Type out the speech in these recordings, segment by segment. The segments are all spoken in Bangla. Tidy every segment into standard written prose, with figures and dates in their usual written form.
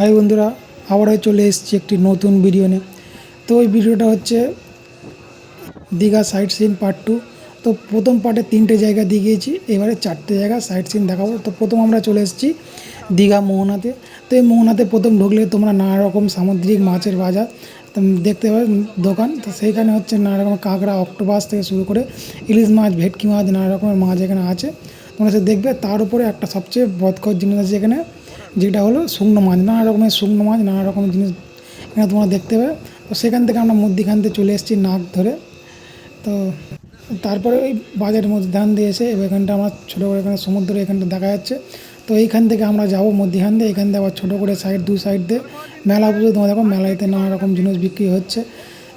হাই বন্ধুরা, আবারও চলে এসেছি একটি নতুন ভিডিও নিয়ে। তো ওই ভিডিওটা হচ্ছে দীঘা সাইট সিন পার্ট 2। তো প্রথম পার্টে 3টে জায়গা দিয়ে গিয়েছি, এবারে 4টে জায়গা সাইট সিন দেখাবো। তো প্রথম আমরা চলে এসেছি দীঘা মোহনাতে। তো এই মোহনাতে প্রথম ঢুকলে তোমরা নানা রকম সামুদ্রিক মাছের বাজার দেখতে পাবে দোকান। তো সেইখানে হচ্ছে নানা রকম কাঁকড়া, অক্টোপাস থেকে শুরু করে ইলিশ মাছ, ভেটকি মাছ, নানা রকমের মাছ এখানে আছে, তোমরা সে দেখবে। তার উপরে একটা সবচেয়ে বদকর জিনিস আছে এখানে, যেটা হলো শুকনো মাছ। নানা রকমের শুকনো মাছ, নানা রকমের জিনিস এখানে তোমরা দেখতে পাবে। তো সেখান থেকে আমরা মধ্যিখান থেকে চলে এসেছি নাক ধরে। তো তারপরে ওই বাজারের মধ্যে ধান দিয়ে এসে এখানটা আমার ছোটো করে এখানে সমুদ্র এখানটা দেখা যাচ্ছে। তো এইখান থেকে আমরা যাবো মধ্যিখান দিয়ে, এখান থেকে আবার ছোটো করে দু সাইড দিয়ে মেলা পুজো। তোমরা দেখো মেলাতে নানা রকম জিনিস বিক্রি হচ্ছে।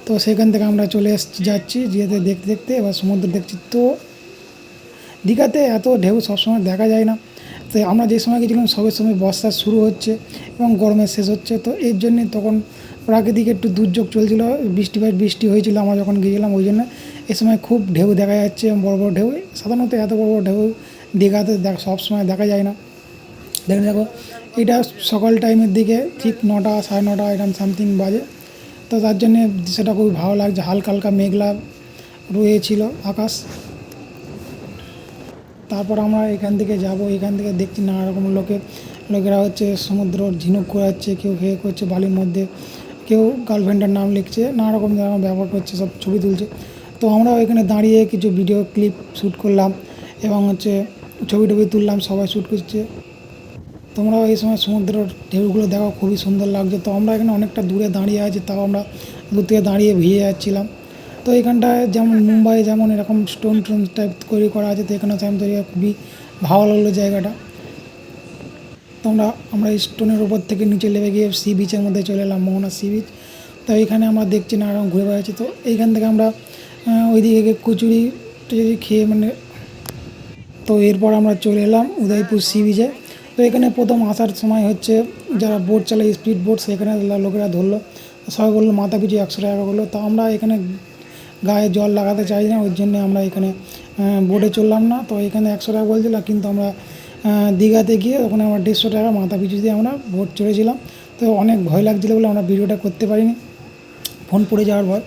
তো সেখান থেকে আমরা চলে যাচ্ছি যেতে দেখতে দেখতে এবার সমুদ্র দেখছি। তো দীঘাতে এত ঢেউ সবসময় দেখা যায় না। তো আমরা যে সময় গেছিলাম সবের সময় বর্ষা শুরু হচ্ছে এবং গরমের শেষ হচ্ছে। তো এর জন্যে তখন প্রাকৃতিক একটু দুর্যোগ চলছিল, বৃষ্টি হয়েছিল আমরা যখন গিয়েছিলাম। ওই জন্য এ সময় খুব ঢেউ দেখা যাচ্ছে, বড় বড় ঢেউ। সাধারণত এত বড় বড় ঢেউ দীঘাতে সবসময় দেখা যায় না। দেখো এটা সকাল টাইমের দিকে ঠিক 9টা 9:30 এরকম সামথিং বাজে। তো তার জন্যে সেটা খুবই ভালো লাগছে, হালকা হালকা মেঘলা রয়েছিল আকাশ। তারপর আমরা এখান থেকে যাব, এখান থেকে দেখছি নানা রকম লোকেরা হচ্ছে সমুদ্র ঝিনুক করাচ্ছে, কেউ খেয়ে করছে বালির মধ্যে, কেউ গার্লফ্রেন্ডের নাম লিখছে, নানা রকম ব্যবহার করছে, সব ছবি তুলছে। তো আমরাও এখানে দাঁড়িয়ে কিছু ভিডিও ক্লিপ শ্যুট করলাম এবং হচ্ছে ছবি টবি তুললাম, সবাই শ্যুট করছে। তোমরাও এই সময় সমুদ্রের ঢেউগুলো দেখো, খুবই সুন্দর লাগছে। তো আমরা এখানে অনেকটা দূরে দাঁড়িয়ে আছি, তাও আমরা দূর থেকে দাঁড়িয়ে ভিজে যাচ্ছিলাম। তো এখানটায় যেমন মুম্বাই যেমন এরকম স্টোন টাইপ তৈরি করা আছে, তো এখানে সেম তৈরি খুবই ভালো লাগলো জায়গাটা। তো আমরা স্টোনের উপর থেকে নিচে নেমে গিয়ে সি বিচের মধ্যে চলে এলাম, মোহনা সি বিচ। তো এইখানে আমরা দেখছি না এরকম ঘুরে বেড়াচ্ছি। তো এইখান থেকে আমরা ওইদিকে কচুরি যদি খেয়ে তো এরপর আমরা চলে এলাম উদয়পুর সি বিচে। তো এখানে প্রথম আসার সময় হচ্ছে যারা বোট চালায়, স্পিড বোট, সেখানে লোকেরা ধরলো, সবাই বললো মাথা পিছু 100 টাকা করলো। তো আমরা এখানে গায়ে জল লাগাতে চাই না, ওই জন্য আমরা এখানে বোটে চললাম না। তো এখানে 100 টাকা বলছিল, কিন্তু আমরা দীঘাতে গিয়ে ওখানে আমরা 150 টাকা মাথা পিছু দিয়ে আমরা বোট চড়েছিলাম। তো অনেক ভয় লাগছিলো বলে আমরা ভিডিওটা করতে পারিনি, ফোন পড়ে যাওয়ার ভয়।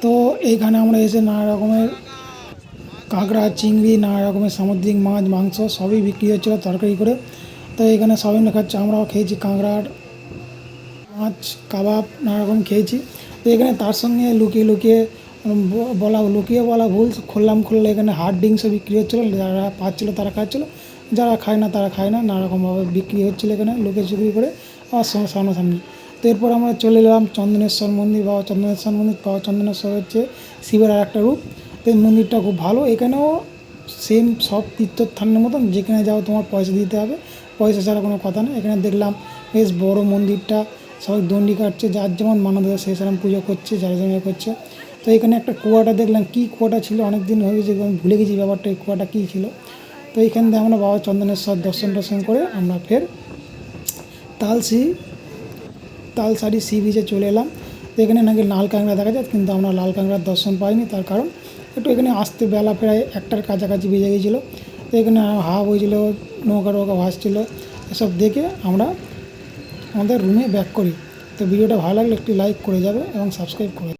তো এইখানে আমরা এসে নানা রকমের কাঁকড়া, চিংড়ি, নানা রকমের সামুদ্রিক মাছ, মাংস সবই বিক্রি হচ্ছিলো তরকারি করে। তো এখানে সবাই খাচ্ছে, আমরাও খেয়েছি কাঁকড়ার, মাছ, কাবাব নানা রকম খেয়েছি। তো এখানে তার সঙ্গে লুকিয়ে বলা ভুল, খুললে এখানে হার্ড ড্রিঙ্কসও বিক্রি হচ্ছিলো। যারা পাচ্ছিলো তারা খাচ্ছিলো, যারা খায় না তারা খায় না, নানা রকমভাবে বিক্রি হচ্ছিলো এখানে চুরি করে আমার সামনাসামনি। তো এরপর আমরা চলে এলাম চন্দনেশ্বর মন্দির। বাবা চন্দনেশ্বর হচ্ছে শিবের আর একটা রূপ। তো এই মন্দিরটা খুব ভালো। এখানেও সেম সব তীর্থস্থানের মতন, যেখানে যাও তোমার পয়সা দিতে হবে, পয়সা ছাড়া কোনো কথা নেই। এখানে দেখলাম বেশ বড় মন্দিরটা, সবাই দণ্ডি কাটছে, যার যেমন মানব সেই সেরকম পুজো করছে, যারা যেমন করছে। তো এখানে একটা কুয়াটা দেখলাম, কী কুয়াটা ছিল অনেক দিন হয়ে গেছে, আমি ভুলে গেছি ব্যাপারটা, এই কুয়াটা কী ছিল। তো এইখান থেকে আমরা বাবা চন্দনেশ্বর দর্শন করে আমরা ফের তালসারি সি বিচে চলে এলাম। তো এখানে নাকি লাল কাঁকড়া দেখা যায়, কিন্তু আমরা লাল কাঁকড়ার দর্শন পাইনি। তার কারণ একটু এখানে আসতে বেলা প্রায় 1টার কাছাকাছি বেজে গিয়েছিলো। তো এখানে হাওয়া বইছিল, নৌকা ভাসছিলো, এসব দেখে আমরা আমাদের রুমে ব্যাক করি। তো ভিডিওটা ভালো লাগলে একটি লাইক করে যাবে এবং সাবস্ক্রাইব করে